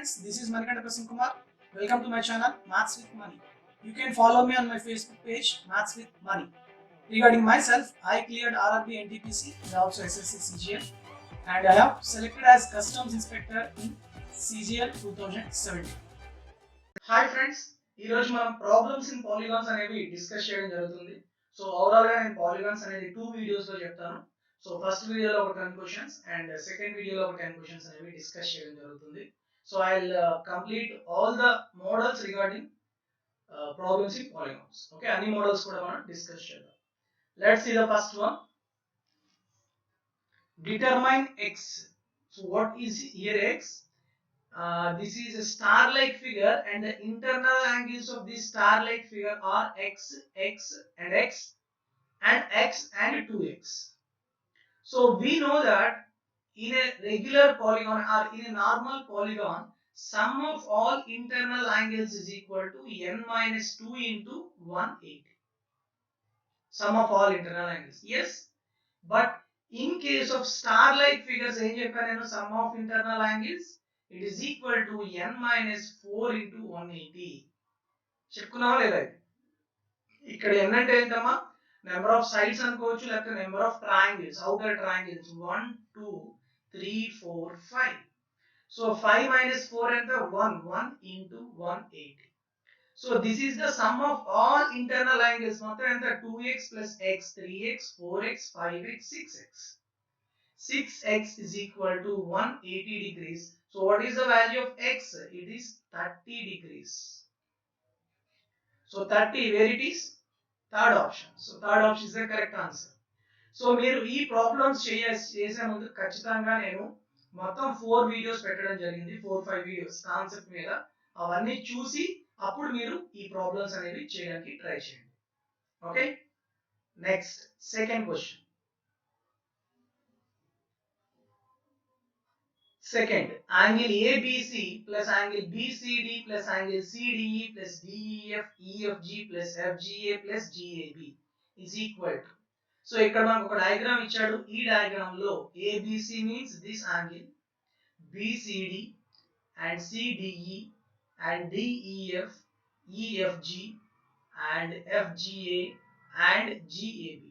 friends, this is Manikanta Prasanna Kumar. Welcome to my channel Maths with Money. You can follow me on my Facebook page Maths with Money. Regarding myself, I cleared RRB NTPC and also SSC CGL, and I have selected as Customs Inspector in CGL 2017. Hi friends, ఈరోజు మనం problems in polygons అనేవి discuss చేయడం జరుగుతుంది. So ఓవరాల్గా నేను polygons అనేది 2 వీడియోస్లో చెప్తాను. సో ఫస్ట్ వీడియోలో ఒక 10 క్వశ్చన్స్ అండ్ సెకండ్ వీడియోలో ఒక 10 క్వశ్చన్స్ అనేవి డిస్కస్ చేయడం జరుగుతుంది. So I will complete all the models regarding problems in polygons. Okay, అన్ని మోడల్స్ కూడా మనం డిస్కస్ చేద్దాం. Let's see the first one. Determine x. So what is here x? This is a star-like figure and the internal angles of this star-like figure are x, x and x and x and 2x. So we know that in a regular polygon or in a normal polygon, sum of all internal angles is equal to n minus 2 into 180. Sum of all internal angles. Yes, but in case of star-like figures, sum of internal angles, it is equal to n minus 4 into 180. చెప్పుకున్నావా లేదా? ఇక్కడ n అంటే ఏంటమ్మా? Number of sides అనుకోవచ్చు, లేకపోతే number of triangles, outer triangles 1 2 3 4 5. So 5 minus 4 ఎంత? 1 into 180. So this is the sum of all internal angles. మొత్తం ఎంత? 2x plus x, 3x, 4x, 5x, 6x. 6x is equal to 180 degrees. So what is the value of x? It is 30 degrees. So 30, where it is? Third option. So third option is the correct answer. So మీరు ఈ problems చేసే ముందు ఖచ్చితంగా నేను మొత్తం 4 videos పెట్టడం జరిగింది. 4-5 videos concept మీద. అవన్నీ చూసి అప్పుడు మీరు ఈ ప్రాబ్లమ్స్ అనేవి చేయడానికి ట్రై చేయండి. Okay, next second question. Second, angle ABC plus angle BCD plus angle CDE plus DEF EFG plus FGA plus GAB is equal to. So ఇక్కడ మనకు ఒక డయాగ్రామ్ ఇచ్చాడు. ఈ డయాగ్రామ్ లో ABC means this angle, BCD and CDE and DEF EFG and FGA and GAB.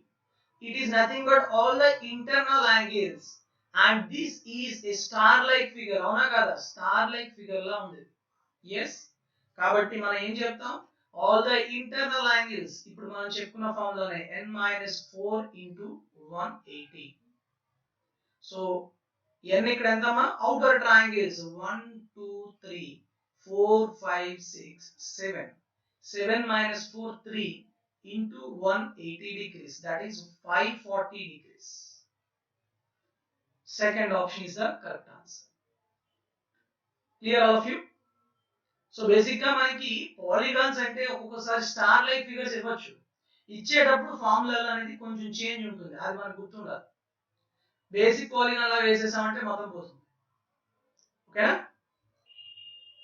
It is nothing but all the internal angles. And this is a star-like figure. అవునా కదా? Star-like figure లా ఉంది. Yes, కాబట్టి మనం ఏం చెప్తాం? All the internal angles ఇప్పుడు మనం చెప్పుకున్న ఫార్ములానే n minus 4 into 180. So n ఇక్కడ ఎంతమ్మా? outer triangles 1 2 3 4 5 6 7. 7 minus 4 3 into 180 degrees, that is 540 degrees. Second option is the correct answer. Clear all of you? So basic గా మనకి పాలిగాన్స్ అంటే ఒక్కొక్కసారి స్టార్ లైక్ ఫిగర్స్ ఇవ్వచ్చు. ఇచ్చేటప్పుడు ఫార్ములా అనేది కొంచెం చేంజ్ ఉంటుంది, అది మనకు గుర్తుండాలి. బేసిక్ పాలిగాన్ లా వేసేసామంటే మొత్తం పోతుంది. ఓకేనా?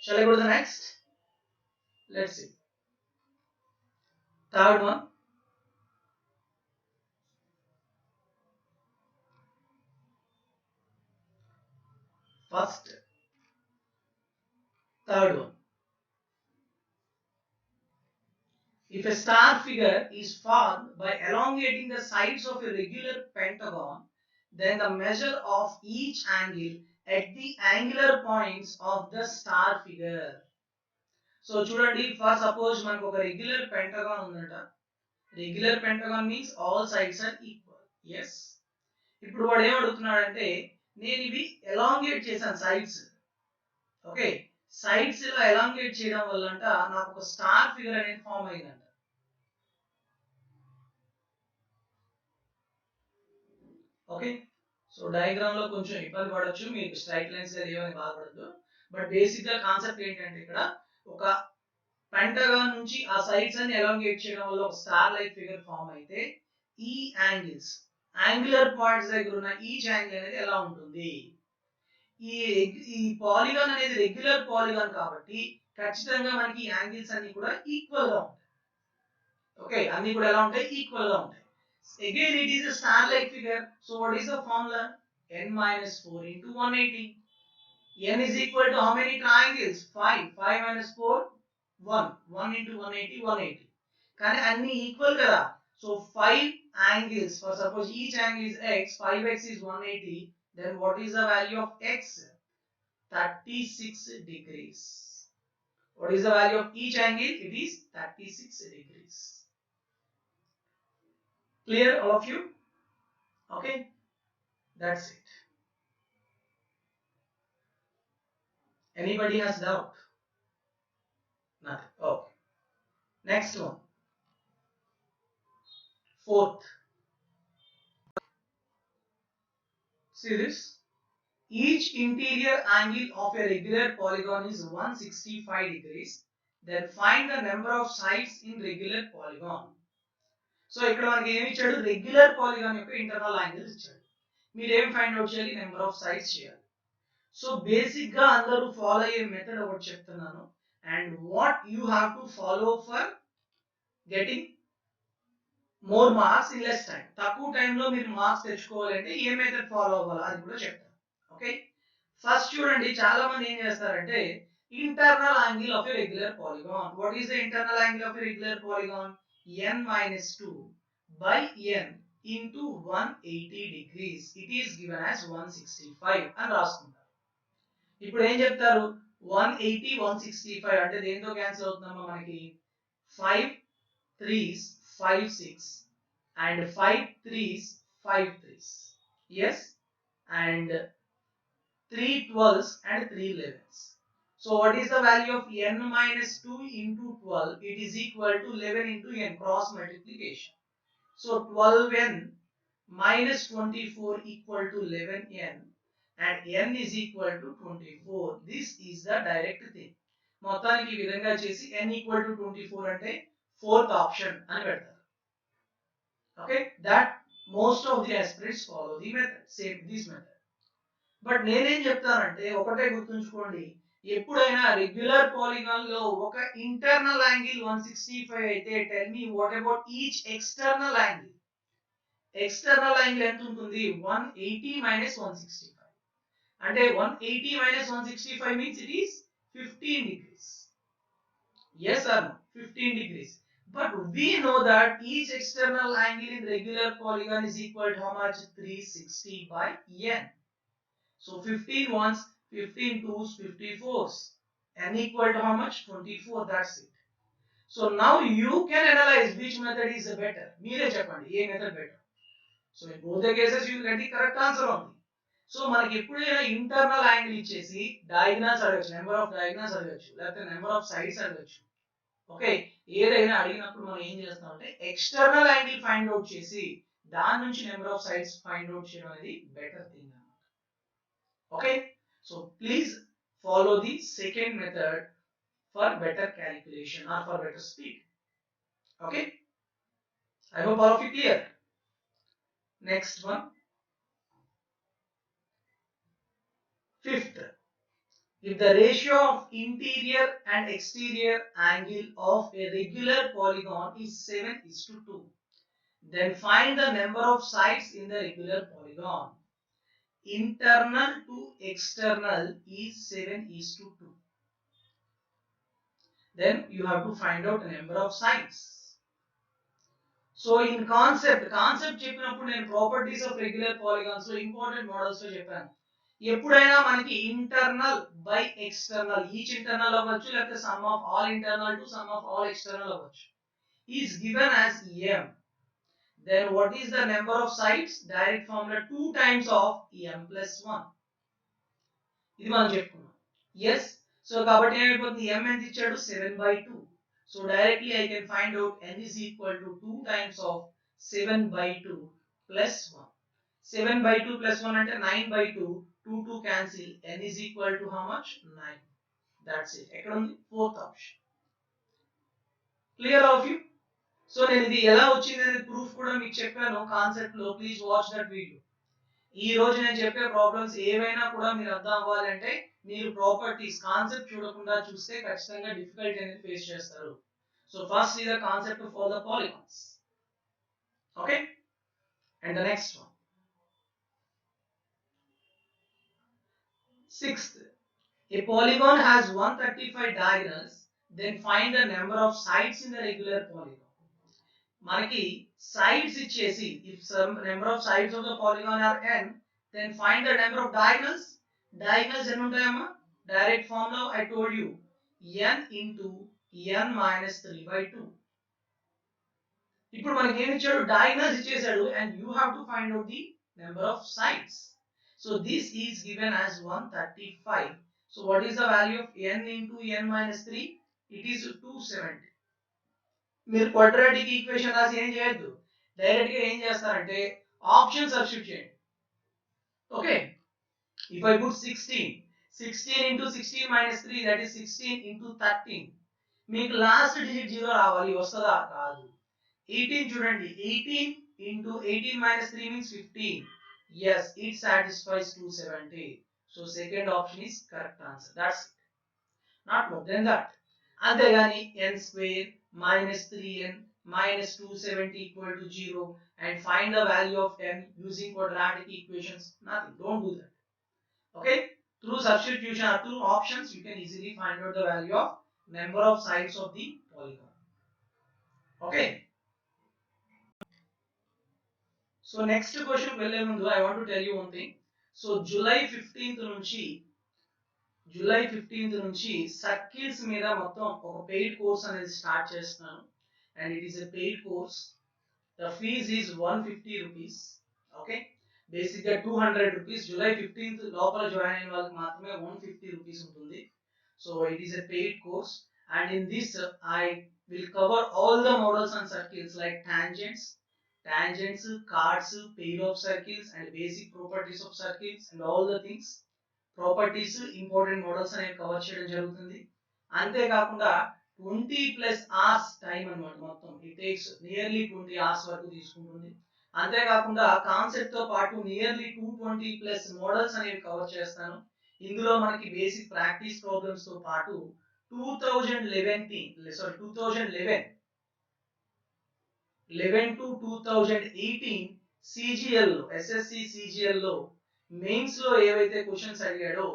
Shall I go to the next? Let's see. Third one. Third one. If a star figure is formed by elongating the sides of a regular pentagon, then the measure of each angle at the angular points of the star figure. So చూడండి, for suppose మనకు ఒక regular pentagon ఉందట. Regular pentagon means all sides are equal. Yes, ఇప్పుడు వాడు ఏం అడుగుతున్నాడంటే, నేను ఇవి ఎలాంగేట్ చేశాను సైడ్స్. ఓకే, సైడ్స్ ఇలా ఎలాంగేట్ చేయడం వల్ల అంట నాకు ఒక స్టార్ ఫిగర్ అనేది ఫామ్ అయిందంట. ఓకే, సో డయాగ్రామ్ లో కొంచెం ఇబ్బంది పడొచ్చు, మీకు స్ట్రైట్ లైన్స్ లేవని బాధపడద్దు. బట్ బేసిక్ గా కాన్సెప్ట్ ఏంటంటే, ఇక్కడ ఒక పెంటగాన్ నుంచి ఆ సైడ్స్ అన్ని ఎలాంగేట్ చేయడం వల్ల ఒక స్టార్ లైక్ ఫిగర్ ఫామ్ అయితే ఈ యాంగిల్స్, యాంగులర్ పాయింట్స్ దగ్గర ఉన్న ఈచ్ యాంగిల్ అనేది ఎలా ఉంటుంది? ఈ పాలిగాన్ అనేది రెగ్యులర్ పాలిగాన్ కాబట్టి ఖచ్చితంగా మనకి యాంగిల్స్ అన్ని కూడా ఈక్వల్ గా ఉంటాయి. ఓకే, అన్ని కూడా ఎలా ఉంటాయి? ఈక్వల్ గా ఉంటాయి. Again it is a star like figure. So what is the formula? n minus 4 into 180. n is equal to how many triangles? 5. 5 minus 4, 1. 1 into 180, 180. కానీ అన్ని ఈక్వల్ కదా. So 5 angles, for suppose each angle is x, 5x is 180, then what is the value of x? 36 degrees. What is the value of each angle? It is 36 degrees. Clear, all of you? Okay, that's it. Anybody has doubt? Nothing. Okay. Next one. Fourth. See this? Each interior angle of a regular polygon is 165 degrees. Then find the number of sides in regular polygon. So ఇక్కడ మనకి ఏమి ఇచ్చాడు? Regular polygon యొక్క internal angles ఇచ్చాడు. మీరు ఏం find out చేయాలి? Number of sides చేయాలి. సో బేసిక్ గా అందరూ ఫాలో అయ్యే మెథడ్ ఒకటి చెప్తున్నాను. And what you have to follow for getting more marks in less time. తక్కువ టైంలో మీరు మార్క్స్ తెచ్చుకోవాలంటే ఏ మెథడ్ ఫాలో అవ్వాలో అది కూడా చెప్తాను. ఓకే, ఫస్ట్ చూడండి, చాలా మంది ఏం చేస్తారంటే internal angle of a regular polygon. What is the internal angle of a regular polygon? n minus 2 by n into 180 degrees. It is given as 165 అని రాసుకుంటారు. ఇప్పుడు ఏం చెప్తారు? 180 165 అంటే దేంతో క్యాన్సిల్ అవుతుందమ్మా మనకి? 5 3s 5 6 and 5 3s 5 3s. Yes, and 3 12s and 3 11s. So what is the value of n minus 2 into 12? It is equal to 11 into n, cross multiplication. So 12n minus 24 equal to 11n and n is equal to 24. This is the direct thing. మొత్తానికి ఈ విధంగా చేసి n equal to 24 అంటే fourth option అని పెడతారు. Okay, that most of the aspirants follow the method, same this method. But నేనేం చెప్తానంటే ఒకటే గుర్తుంచుకోండి, ఎప్పుడైనా రెగ్యులర్ పాలిగాన్ లో ఒక ఇంటర్నల్ యాంగిల్ 165 అయితే tell me what about each external angle? External angle ఎంత ఉంటుంది? 180 minus 165. అంటే 180 minus 165 means it is 15 degrees. Yes or no? 15 degrees. But we know that each external angle in regular polygon is equal to how much? 360 by n. So 15 ones, 15 twos, 54s. N equal to how much? 24. That's it. So now you can analyze which method is better. Meere cheppandi A method better. So in both the cases you will get the correct answer only. So మనకి ఎప్పుడైనా internal angle ఇచ్చేసి diagonals అడగచ్చు, number of diagonals అడగచ్చు, లేకపోతే number of sides అడగచ్చు. Okay, ఏదైనా అడిగినప్పుడు మనం ఏం చేస్తామంటే ఎక్స్టర్నల్ యాంగిల్ ఫైండ్ అవుట్ చేసి దాని నుంచి number of sides find out చేయడం అనేది better thing. Okay, so please follow the second method for better calculation or for better speed. Okay, I hope all of you clear. Next one, fifth, if the ratio of interior and exterior angle of a regular polygon is 7:2, then find the number of sides in the regular polygon. Internal to external is 7:2. Then you have to find out the number of sides. So in concept చెప్పినప్పుడు నేను properties of regular polygons లో important models లో చెప్పాను. ఎప్పుడైనా మనకి internal by external, each internal అవ్వచ్చు, లేకపోతే sum of all internal to sum of all external అవ్వచ్చు, is given as m. Then what is the number of sides? Direct formula 2 times of m plus 1. ఇది మనం చెప్పుకున్నాం. Yes, so కాబట్టి ఏమైపోతుంది? m ఎంత ఇచ్చాడు? 7/2. So directly I can find out n is equal to 2 times of 7/2 plus 1. 7/2 plus 1 అంటే 9/2. 2 cancel. N is equal to how much? 9. That's it. ఎక్కడ ఉంది? Fourth option. Clear all of you? So నేను ఇది ఎలా వచ్చింది అనేది ప్రూఫ్ కూడా మీకు చెప్పాను కాన్సెప్ట్ లో. Please watch that video. ఈ రోజు నేను చెప్పే ప్రాబ్లమ్స్ ఏవైనా కూడా మీరు అర్థం అవ్వాలంటే మీరు ప్రాపర్టీస్ కాన్సెప్ట్ చూడకుండా చూస్తే ఖచ్చితంగా డిఫికల్టీ అనేది ఫేస్ చేస్తారు. So first is the concept of all the polygons. Okay, and the next one, sixth, A polygon has 135 diagonals, then find the number of sides in the regular polygon. మనకి sides ఇచ్చేసి if some number of sides of the polygon are n, then find the number of diagonals. Diagonals ఎన్ని ఉంటాయమ్మా? Direct form లో I told you n into n minus 3 by 2. ఇప్పుడు మనకి ఏమి ఇచ్చాడు? Diagonals ఇచ్చేసాడు and you have to find out the number of sides. So this is given as 135. So what is the value of n into n minus 3? It is 270. మీరు quadratic equation రాసి ఏం చేయొద్దు, direct గా ఏం చేస్తారంటే option substitute చేయండి. Okay, if I put 16 into 16 minus 3, that is 16 into 13, మీకు last digit 0 రావాలి, వస్తుందా? రాదు. 18 చూడండి, 18 into 18 minus 3 means 15. Yes, it satisfies 270. So second option is correct answer. That's it. Not more than that. అంతేగాని n square minus 3n minus 270 equal to 0 and find the value of n using quadratic equations. Nothing. Don't do that. Okay? Through substitution or through options, you can easily find out the value of number of sides of the polygon. Okay? So next question వెళ్ళే ముందు I want to tell you one thing. So July 15th నుంచి circles మీద మొత్తం ఒక paid course అనేది start చేస్తున్నాను and it is a paid course. The fees is 150 rupees. Okay, basically 200 rupees. July 15th లోపల join అయిన వాళ్ళకి మాత్రమే 150 rupees ఉంటుంది. So it is a paid course and in this I will cover all the models and circles like tangents, cards, pair of circles and basic properties of circles and all the things. Properties, important models అనేవి cover చేయడం జరుగుతుంది. అంతేకాకుండా 20+ hours time అన్నమాట. మొత్తం it takes nearly 20 hours వరకు తీసుకుంటుంది. అంతేకాకుండా concept తో పాటు నియర్లీ 220+ మోడల్స్ అనేవి కవర్ చేస్తాను. ఇందులో మనకి బేసిక్ ప్రాక్టీస్ ప్రాబ్లమ్స్ తో పాటు 2011 to 2018 CGL లో, SSC CGL లో మెయిన్స్ లో ఏవైతే క్వశ్చన్స్ అడిగాడో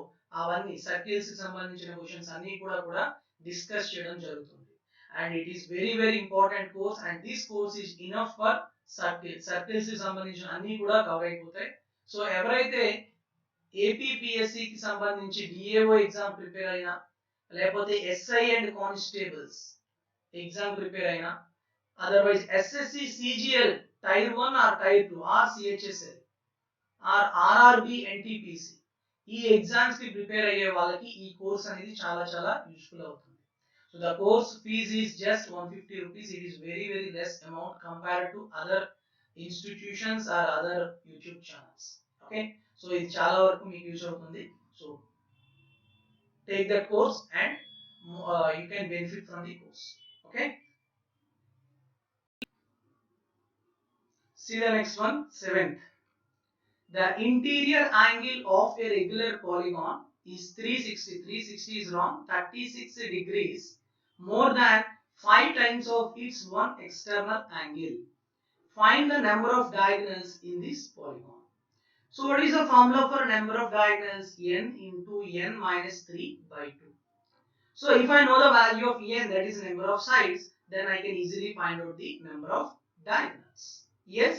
అవన్నీ సర్కిల్స్ కి సంబంధించిన క్వశ్చన్స్ అన్ని కూడా డిస్కస్ చేయడం జరుగుతుంది. And it is very very important course and this course is enough for circles కి సంబంధించిన అన్ని కూడా కవర్ అయిపోతాయి. సో ఎవరైతే ఏపీపీఎస్సి కి సంబంధించి డిఏఓ ఎగ్జామ్ ప్రిపేర్ అయినా, లేకపోతే SI and constables exam prepare అయినా, otherwise SSC CGL tier 1 or tier 2 or CHSL or RRB NTPC ఈ ఎగ్జామ్స్ కి ప్రిపేర్ అయ్యే వాళ్ళకి ఈ కోర్స్ అనేది చాలా చాలా యూస్ఫుల్ అవుతుంది. So the course fees is just 150 rupees. It is very very less amount compared to other institutions or other YouTube channels. Okay, so ఇది చాలా వరకు మీకు యూజ్ అవుతుంది. So take that course and you can benefit from the course. Okay, see the next one, 7th. The interior angle of a regular polygon is 360. 360 is wrong. 36 degrees more than 5 times of its one external angle. Find the number of diagonals in this polygon. So what is the formula for number of diagonals? N into n minus 3 by 2. So if I know the value of n, that is number of sides, then I can easily find out the number of diagonals. Yes.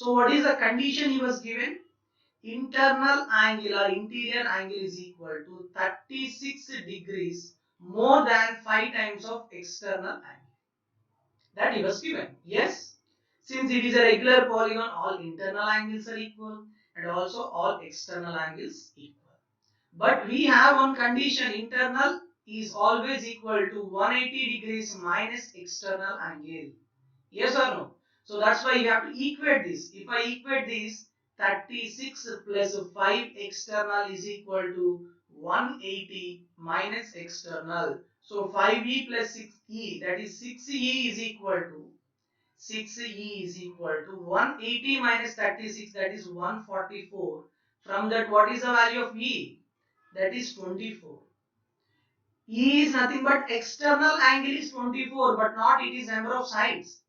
So what is the condition he was given? Internal angle or interior angle is equal to 36 degrees more than 5 times of external angle. That he was given. Yes. Since it is a regular polygon, all internal angles are equal and also all external angles equal. But we have one condition, internal is always equal to 180 degrees minus external angle. Yes or no? So that's why you have to equate this. If I equate this, 36 plus 5 external is equal to 180 minus external. So 5e plus 6e, that is 6e is equal to 180 minus 36, that is 144. From that, what is the value of e? That is 24. E is nothing but external angle is 24, but not it is number of sides.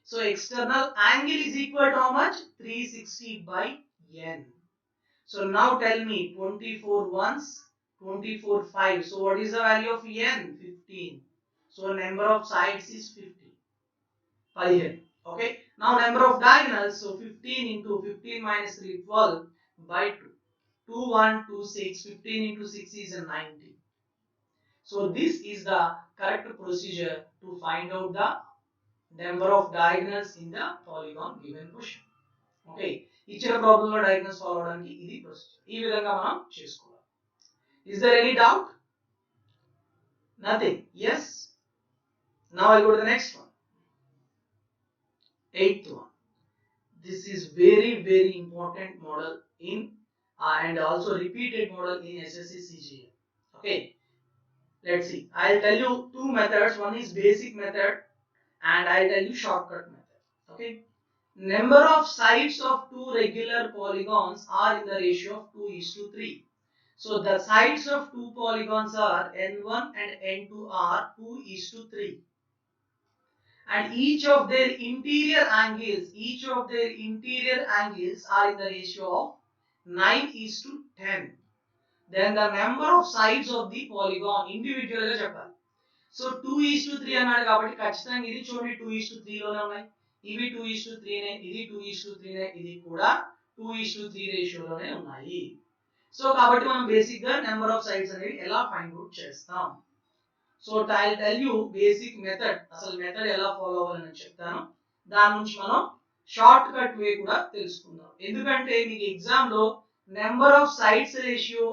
So external angle is equal to how much? 360 by n. So now tell me 24 ones, 24, 5. So what is the value of n? 15. So number of sides is 50. Okay. Now number of diagonals. So 15 into 15 minus 3, 12 by 2. 2, 1, 2, 6. 15 into 6 is 90. So this is the correct procedure to find out the number of diagonals in the polygon given question. Okay. ఇచ్చిన problem లో diagonals follow అవడానికి ఇది procedure. ఈ విధంగా మనం చేసుకోవాలి. Is there any doubt? Nothing. Yes. Now I'll go to the next one. 8th one. This is very important model in and also repeated model in SSC CGL. Okay. Let's see. I'll tell you two methods. One is basic method and I'll tell you shortcut method. Okay. Number of sides of two regular polygons are in the ratio of 2:3. So the sides of two polygons are n1 and n2 are 2:3. And each of their interior angles are in the ratio of 9:10. Then the number of sides of the polygon individual గా చెప్పాలి. So 2:3 అన్నాడు కాబట్టి ఖచ్చితంగా ఇది చూడండి 2:3 లోనే ఉన్నాయి. ఇవి 2:3 నే, ఇది 2:3 నే, ఇది కూడా 2:3 రేషియోలోనే ఉన్నాయి. సో కాబట్టి మనం బేసిక్ గా నెంబర్ ఆఫ్ సైడ్స్ అనేవి ఎలా ఫైండ్ అవుట్ చేస్తాం. So I tell you basic method, అసలు మెథడ్ ఎలా ఫాలో అవ్వాలని చెప్తాను. దాని నుంచి మనం షార్ట్ కట్ వే కూడా తెలుసుకుందాం. ఎందుకంటే మీకు ఎగ్జామ్ లో number of sides ratio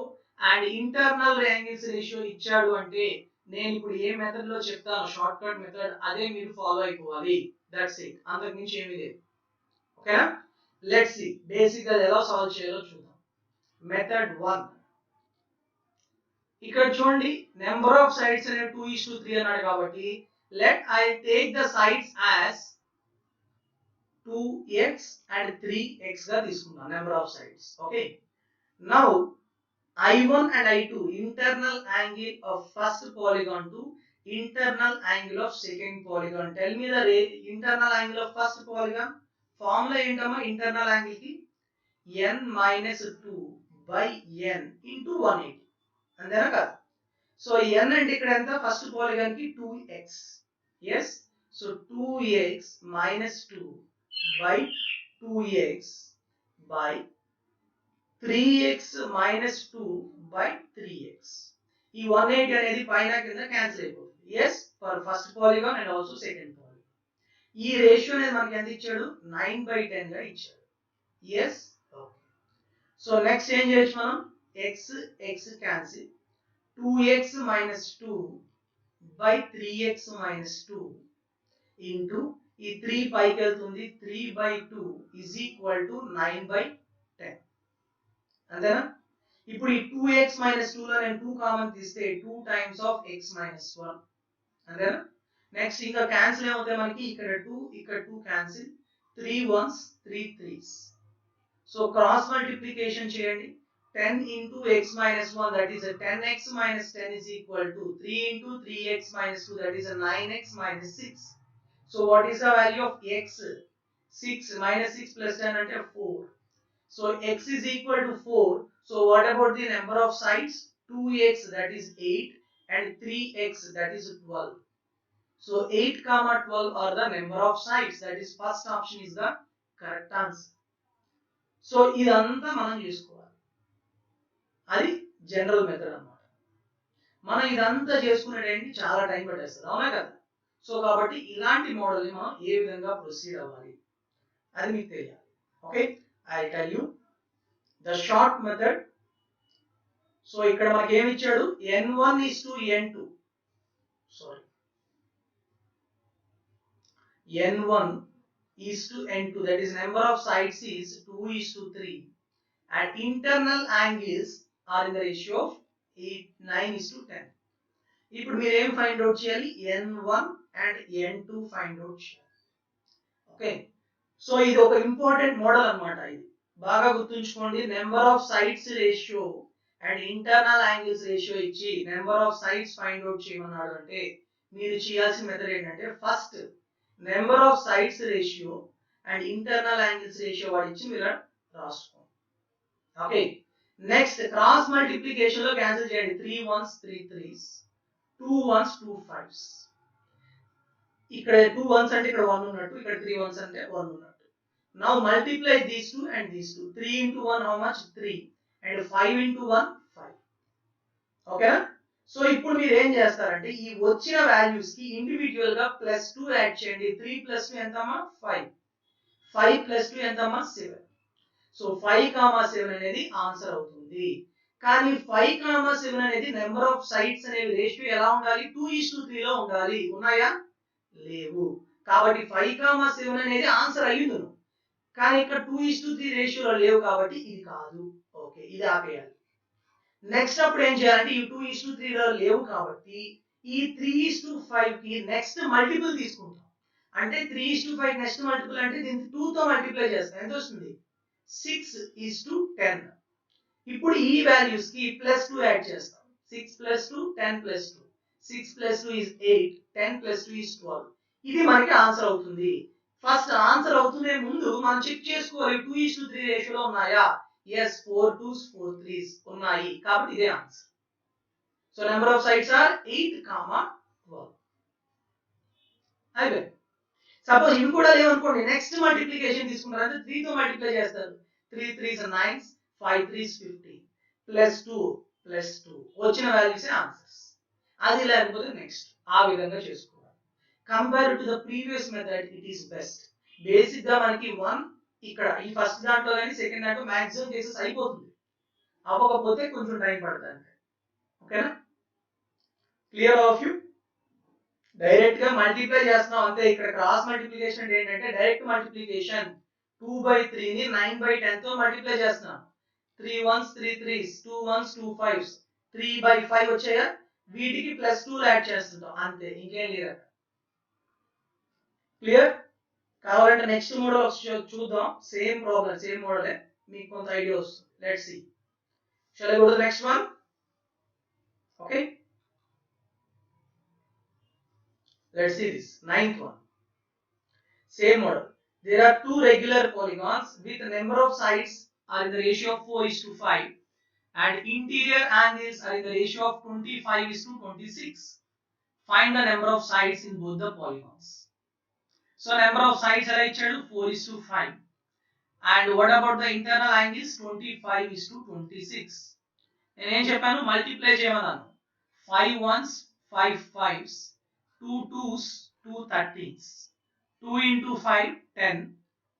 and internal angles ratio ఇచ్చాడు అంటే నేను ఇప్పుడు ఏ మెథడ్ లో చెప్తాను షార్ట్ కట్ మెథడ్ అదే మీరు ఫాలో అయిపోవాలి. That's it. అంతకు మించి ఏమీ లేదు. ఓకేనా? లెట్స్ సీ బేసిక్ గా ఎలా సాల్వ్ చేయాలో చూద్దాం. మెథడ్ 1. ఇక్కడ చూడండి నెంబర్ ఆఫ్ సైడ్స్ అనేవి 2:3 అన్నాడు కాబట్టి let I take the sides as 2x and 3x గా తీసుకుందాం number of sides. Okay. Now I1 and I2 internal angle of first polygon to internal angle of second polygon. Tell me the internal angle of first polygon. Formula ఏంటమ్మా internal angle కి n minus 2 by n into 180. అంతేనా కదా? So n అంటే ఇక్కడ ఎంత first polygon కి 2x. yes. So 2x minus 2 by 2x by 3x minus 2 by 3x. ఈ 180 అనేది పైన కింద క్యాన్సిల్ అయిపోతుంది. yes for first polygon and also second polygon. ఈ రేషియో అనేది మనకి ఎంత ఇచ్చాడు 9/10 గా ఇచ్చాడు. yes. ఓకే. సో నెక్స్ట్ ఏం చేయొచ్చు మనం x cancel 2x minus 2 by 3x minus 2 into ఈ 3 పైకి వెళ్తుంది 3/2 is equal to 9/10. అంతేనా? ఇప్పుడు ఈ 2x minus 2 లో నేను 2 కామన్ తీస్తే 2 times of x minus 1. అంతేనా? నెక్స్ట్ ఇంకా క్యాన్సిల్ ఏమవుతాయి మనకి ఇక్కడ 2 ఇక్కడ 2 cancel 3 1s 3 3s. So cross multiplication చేయండి 10 into x minus 1 that is a 10x minus 10 is equal to 3 into 3x minus 2 that is a 9x minus 6. So what is the value of x? 6 minus 6 plus 10 ante 4. So x is equal to 4. So what about the number of sides? 2x that is 8 and 3x that is 12. So 8, 12 are the number of sides. That is first option is the correct answer. So ఇదంతా మనం చేసుకోవాలి. అది general method అన్నమాట. మనం ఇదంతా చేసుకునేటండి చాలా time పట్టేస్తుంది. అవునా కదా? సో కాబట్టి ఇలాంటి మోడల్ని మనం ఏ విధంగా ప్రొసీడ్ అవ్వాలి అది మీకు తెలియాలి. Okay. I tell you the short method. So ఇక్కడ మనకి ఏమి ఇచ్చాడు n1 is to n2. Sorry n1 is to n2 that is number of sides is 2:3 and internal angles are in the ratio of 9:10. ఇప్పుడు మీరు ఏం find out చేయాలి n1 and n2 find out చేయాలి. Okay. So ఇది ఒక important model అన్నమాట. ఇది బాగా గుర్తుంచుకోండి. Number of sides ratio and internal angles ratio ఇచ్చి number of sides find out చేయమన్నాడు అంటే మీరు చేయాల్సిన మెథడ్ ఏంటంటే first number of sides ratio and internal angles ratio వాడు ఇచ్చి మీరు రాసుకోండి. ఓకే. నెక్స్ట్ క్రాస్ మల్టిప్లికేషన్ లో క్యాన్సిల్ చేయండి. 3 1s 3 3s, 2 1s 2 5s. ఇక్కడ 2 1s అంటే ఇక్కడ 1 ఉన్నట్టు, ఇక్కడ 3 1s అంటే 1 ఉన్నట్టు. Now multiply these two and these two. 3 into 1 how much? 3 and 5 into 1 5. ఓకేనా? సో ఇప్పుడు మీరు ఏం చేస్తారంటే ఈ వచ్చిన వాల్యూస్ కి ఇండివిడ్యువల్ గా +2 యాడ్ చేయండి. 3 + 2 ఎంతమ్మా? 5. 5 + 2 ఎంతమ్మా? 7. సో 5, 7 అనేది ఆన్సర్ అవుతుంది. కానీ 5, 7 అనేది నెంబర్ ఆఫ్ సైడ్స్ అనే రేషియో ఎలా ఉండాలి? 2:3 లో ఉండాలి. ఉన్నాయా? లేవు. కాబట్టి 5, 7 అనేది ఆన్సర్ అయ్యుండును. కానీ ఇక్కడ 2:3 రేషియోలో లేవు కాబట్టి ఇది కాదు. ఓకే, ఇది ఆపేయాలి. నెక్స్ట్ అప్పుడు ఏం చేయాలంటే ఈ 2:3 లో లేవు కాబట్టి ఈ 3:5 కి నెక్స్ట్ మల్టిపుల్ తీసుకుంటాం. అంటే 3:5 నెక్స్ట్ మల్టిపుల్ అంటే దీన్ని 2 తో మల్టిప్లై చేస్తాం. ఎంత వస్తుంది? 6:10. ఇప్పుడు ఈ వాల్యూస్ కి +2 యాడ్ చేస్తాం. 6 + 2 10 + 2. 6 + 2 is 8, 10 + 2 is 12. ఇది మనకి ఆన్సర్ అవుతుంది. ఫస్ట్ ఆన్సర్ అవుతునే ముందు మనం చెక్ చేసుకోవాలి 2:3 రేషియోలో ఉన్నాయా? yes, 4 2s 4 3s ఉన్నాయి కాబట్టి ఇదే answer. So number of sides are 8, 12. అయిపోయింది. సపోజ్ ఇవి కూడా లేవనుకోండి, నెక్స్ట్ మల్టిప్లికేషన్ తీసుకుంటారు. అంటే 3 తో మల్టిప్లై చేస్తారు. 3 3s 9, 5 3s 15, +2 +2 వచ్చిన వాల్యూస్ ఆన్సర్స్. అది లేకపోతే నెక్స్ట్ ఆ విధంగా చేసుకోవాలి. Compare to the previous method it is best. Basic గా మనకి 1 ఇక్కడ ఈ ఫస్ట్ దాంట్లో కానీ సెకండ్ దాంట్లో మాక్సిమం కేసెస్ అయిపోతుంది. అవ్వకపోతే కొంచెం టైం పడుతుంది. ఓకేనా? Clear of you? డైరెక్ట్ గా మల్టిప్లై చేస్తున్నాం అంతే. ఇక్కడ క్రాస్ మల్టిప్లికేషన్ ఏంటంటే డైరెక్ట్ మల్టిప్లికేషన్. 2/3 ని 9/10 తో మల్టిప్లై చేస్తున్నాం. 3 1s 3 3s, 2 1s 2 5s, 3/5 వచ్చాయా? వీటికి +2 యాడ్ చేస్తుంటాం అంతే, ఇంకేం లేదు. క్లియర్? కావాలంటే నెక్స్ట్ మోడల్ చూద్దాం. సేమ్ ప్రాబ్లం, సేమ్ మోడలే, మీకు కొంత ఐడియా వస్తుంది. Let's see. Shall I go to the next one? Okay. Let's see this. Ninth one. Same model. There are two regular polygons with a number of sides are in the ratio of 4:5 and interior angles are in the ratio of 25:26. Find the number of sides in both the polygons. So number of sides are ichadu 4:5 and what about the internal angles? 25:26. నేను ఏం చెప్పాను? Multiply చేయమన్నాను. 5 1s 5 5s, 2 2s 2 13s, 2 into 5 10.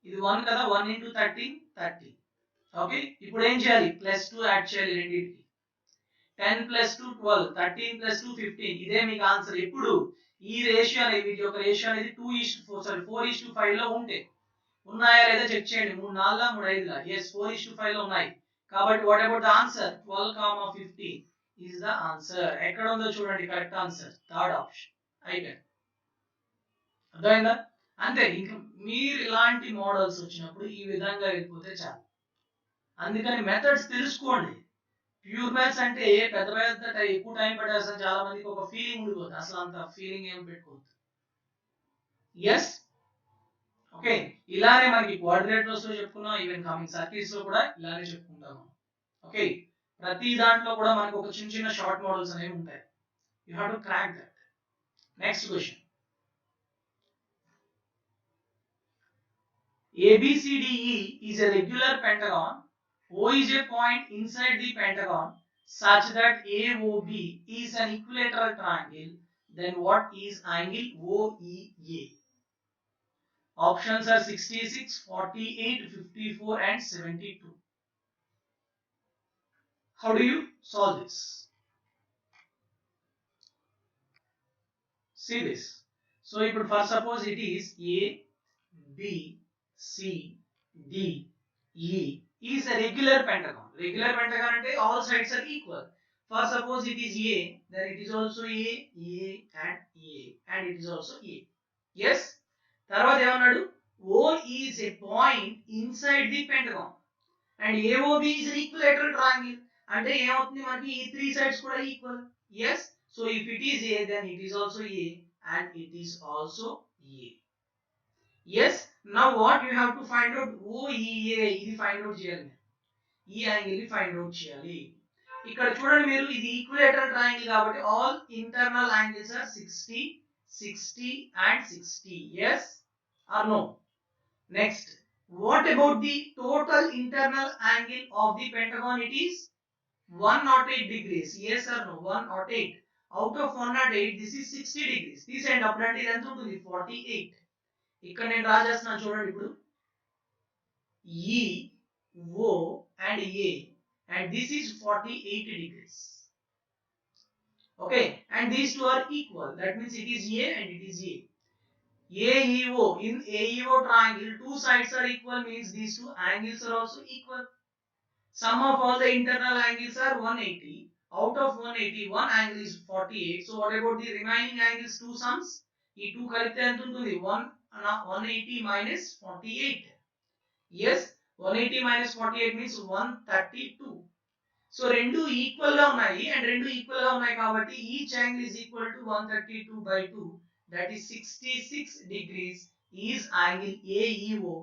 ఇది 1 కదా, 1 into 13 30. Okay, ఇప్పుడు ఏం చేయాలి? +2 add చేయాలి రెండింటికి. 10 + 2 12, 13 + 2 15. ఇదే మీకు ఆన్సర్. ఇప్పుడు ఈ రేషియో అనేది, వీటి యొక్క రేషియో అనేది 4:5 లో ఉంటే ఉన్నాయా లేదా చెక్ చేయండి. 3 4 3 5 yes 4:5 లో ఉన్నాయి. కాబట్టి what about the answer? 12, 15 is the answer. ఎక్కడ ఉందో చూడండి కరెక్ట్ ఆన్సర్. Third option. అయిపోయింది. అర్థమైందా? అంతే. ఇంకా మీరు ఇలాంటి మోడల్స్ వచ్చినప్పుడు ఈ విధంగా వెళ్ళిపోతే చాలు. అందుకని మెథడ్స్ తెలుసుకోండి. ప్యూర్ మ్యాథ్స్ అంటే పెద్ద పెద్ద ఎక్కువ టైం పట్టేస్తుంది. చాలా మందికి ఒక ఫీలింగ్ ఉండిపోతుంది. అసలు అంత ఫీలింగ్ ఏం పెట్టుకోవద్దు. Yes, okay. ఇలానే మనకి కోఆర్డినేటర్స్ లో చెప్పుకున్నాం, ఈవెన్ కమింగ్ సర్కిల్స్ లో కూడా ఇలానే చెప్పుకుంటాము. ఓకే, ప్రతి దాంట్లో కూడా మనకు ఒక చిన్న చిన్న షార్ట్ మోడల్స్ అనేవి ఉంటాయి. You have to crack that. Next question. ABCDE is a regular pentagon. O is a point inside the pentagon such that AOB is an equilateral triangle. Then what is angle OEA? Options are 66, 48, 54 and 72. How do you solve this? See this. So ఇప్పుడు first suppose it is A, B, C, D, E is a regular pentagon. Regular pentagon అంటే all sides are equal. First suppose it is A, then it is also A and it is also A. Yes. తర్వాత ఏమన్నాడు? O is a point inside the pentagon and AOB is an equilateral triangle. అంటే ఏమవుతుంది మనకి? ఈ 3 sides కూడా equal. Yes. So if it is A, then it is also A and it is also A. Yes. Now what you have to find out? OEA ఇది find out చేయాలి. ఈ angle ని find out చేయాలి. ఇక్కడ చూడండి మీరు, ఇది equilateral triangle కాబట్టి all internal angles are 60, 60 and 60. Yes or no? Next, what about the total internal angle of the pentagon? It is 108 degrees. Yes or no? 108. Out of 108, this is 60 degrees. తీసేయండి, అప్పుడంటే ఇది ఎంత ఉంటుంది? 48. ఇక్కడ నేను draw చేస్తున్నాను చూడండి ఇప్పుడు. E, O and A, and this is 48 degrees. Okay, and these two are equal. That means it is A and it is A. AEO, in AEO triangle, two sides are equal, means these two angles are also equal. Sum of all the internal angles are 180. Out of 180, one angle is 48. So what about the remaining angles? Two sums. ఈ 2 కలిపితే ఎంత ఉంటుంది? 180 minus 48. Yes, 180 minus 48 means 132. So రెండు equal గా ఉన్నాయి, and రెండు equal గా ఉన్నాయి కాబట్టి each angle is equal to 132 by 2, that is 66 degrees is angle AEO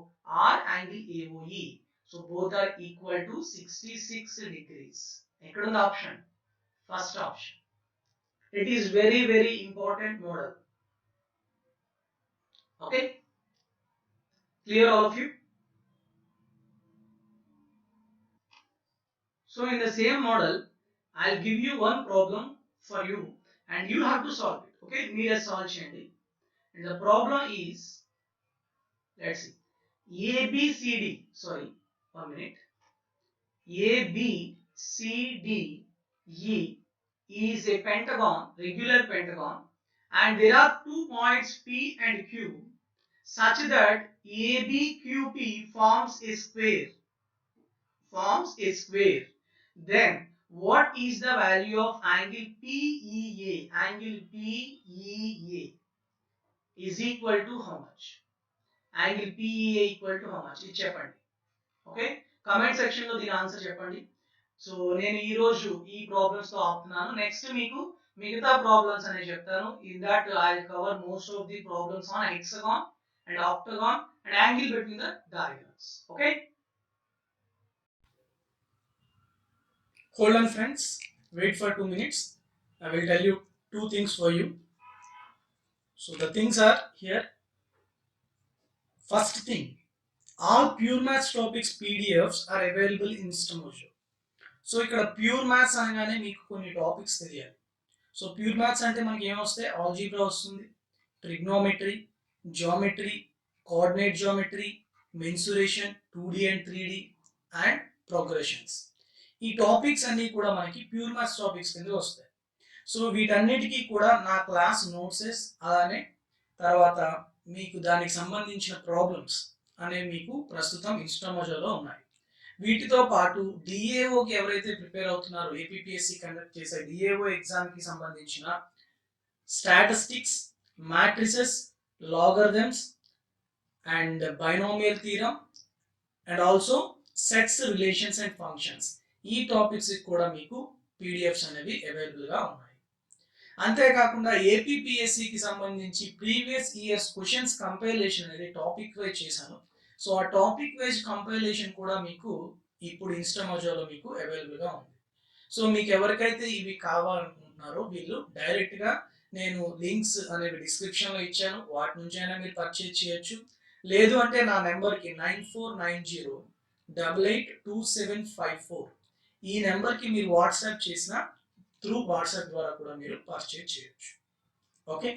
or angle AOE. So both are equal to 66 degrees. ఎక్కడ ఉంది option? First option. It is very very important model. Okay, clear all of you? So in the same model, I'll give you one problem for you and you have to solve it. Okay, meere solve cheyandi. And the problem is, let's see, ABCD, sorry, 1 minute. ABCDE is a pentagon, regular pentagon, and there are 2 points P and Q such that ABQP forms a square. Then what is the value of angle PEA? Angle PEA is equal to how much? Angle PEA equal to how much? ఇది చెప్పండి. Okay, comment section లో దీని answer చెప్పండి. So నేను ఈ రోజు ఈ problems తో ఆపుతున్నాను. నెక్స్ట్ మీకు మిగతా ప్రాబ్లమ్స్ అనేవి చెప్తాను. In that I cover most of the problems on hexagon and ఆక్టాగాన్ and angle between the diagrams. Okay, hold on friends, wait for 2 minutes. I will tell you 2 things for you. So the things are here. First thing, all pure maths topics PDFs are available in Instamojo. So ఇక్కడ pure maths అనగానే మీకు కొన్ని topics తెలియాలి. So pure maths అంటే మనకి ఏమొస్తాయి? Algebra వస్తుంది, trigonometry, geometry, coordinate geometry, mensuration, 2D and 3D and progressions. ఈ టాపిక్స్ అన్నీ కూడా మనకి ప్యూర్ మ్యాథ్స్ టాపిక్స్ కింద వస్తాయి. సో వీటన్నిటికీ కూడా నా క్లాస్ నోట్సెస్, అలానే తర్వాత మీకు దానికి సంబంధించిన ప్రాబ్లమ్స్ అనేవి మీకు ప్రస్తుతం ఇన్స్టామోజోలో ఉన్నాయి. వీటితో పాటు డిఏఓకి ఎవరైతే ప్రిపేర్ అవుతున్నారో, ఏపీపీఎస్సీ కండక్ట్ చేసే డిఏఓ ఎగ్జామ్కి సంబంధించిన statistics, matrices, logarithms and binomial theorem and also sets, relations and functions, ఈ టాపిక్స్ కూడా మీకు పీడిఎఫ్స్ అనేవి అవైలబుల్గా ఉన్నాయి. అంతేకాకుండా ఏపీపీఎస్సీకి సంబంధించి ప్రీవియస్ ఇయర్స్ క్వశ్చన్స్ కంపైలేషన్ అనేది టాపిక్ వైజ్ చేశాను. సో ఆ టాపిక్ వైజ్ కంపైలేషన్ కూడా మీకు ఇప్పుడు ఇన్స్టామోజోలో మీకు అవైలబుల్గా ఉంది. సో మీకు ఎవరికైతే ఇవి కావాలనుకుంటున్నారో వీళ్ళు డైరెక్ట్గా నేను లింక్స్ అనేవి డిస్క్రిప్షన్లో ఇచ్చాను, వాటి నుంచి అయినా మీరు పర్చేజ్ చేయొచ్చు. లేదు అంటే నా నెంబర్కి 9490882754 ఈ నెంబర్కి మీరు వాట్సాప్ చేసిన త్రూ వాట్సాప్ ద్వారా కూడా మీరు పర్చేజ్ చేయొచ్చు. ఓకే,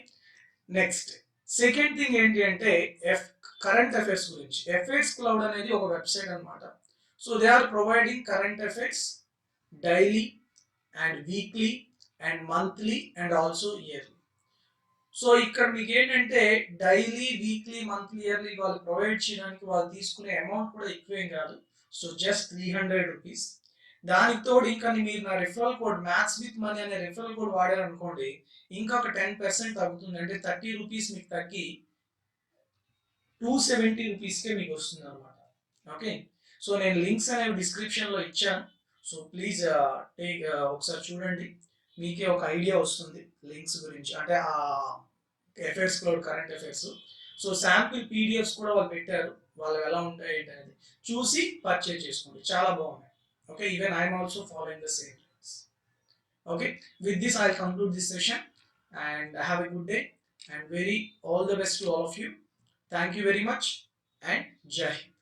నెక్స్ట్ సెకండ్ థింగ్ ఏంటి అంటే కరెంట్ అఫైర్స్ గురించి. ఎఫైర్స్ క్లౌడ్ అనేది ఒక వెబ్సైట్ అనమాట. So they are providing current affairs daily and weekly and monthly and also yearly. So ఇక్కడ మీకు ఏంటంటే డైలీ, వీక్లీ, మంత్లీ, ఇయర్లీ వాళ్ళు ప్రొవైడ్ చేయడానికి వాళ్ళు తీసుకునే అమౌంట్ కూడా ఎక్కువేం కాదు. So just 300 rupees. దానికి తోడు ఇంకా మీరు నా referral code Maths With Money అనే రిఫరల్ కోడ్ వాడారనుకోండి, ఇంకా ఒక 10% తగ్గుతుంది. అంటే 30 రూపీస్ మీకు తగ్గి 270 రూపీస్కే మీకు వస్తుంది అనమాట. ఓకే, సో నేను లింక్స్ అనేవి డిస్క్రిప్షన్లో ఇచ్చాను. సో ప్లీజ్ ఒకసారి చూడండి, మీకే ఒక ఐడియా వస్తుంది లింక్స్ గురించి, అంటే ఆ affairs cloud current affairs. So sample PDFs కూడా వాళ్ళు పెట్టారు, వాళ్ళు ఎలా ఉంటాయి ఏంటి అనేది చూసి పర్చేజ్ చేసుకోండి, చాలా బాగున్నాయి. Okay, even I am also following the same rules. Okay, with this I'll conclude this session, and have a good day, and very all the best to all of you. Thank you very much, and Jai Hind.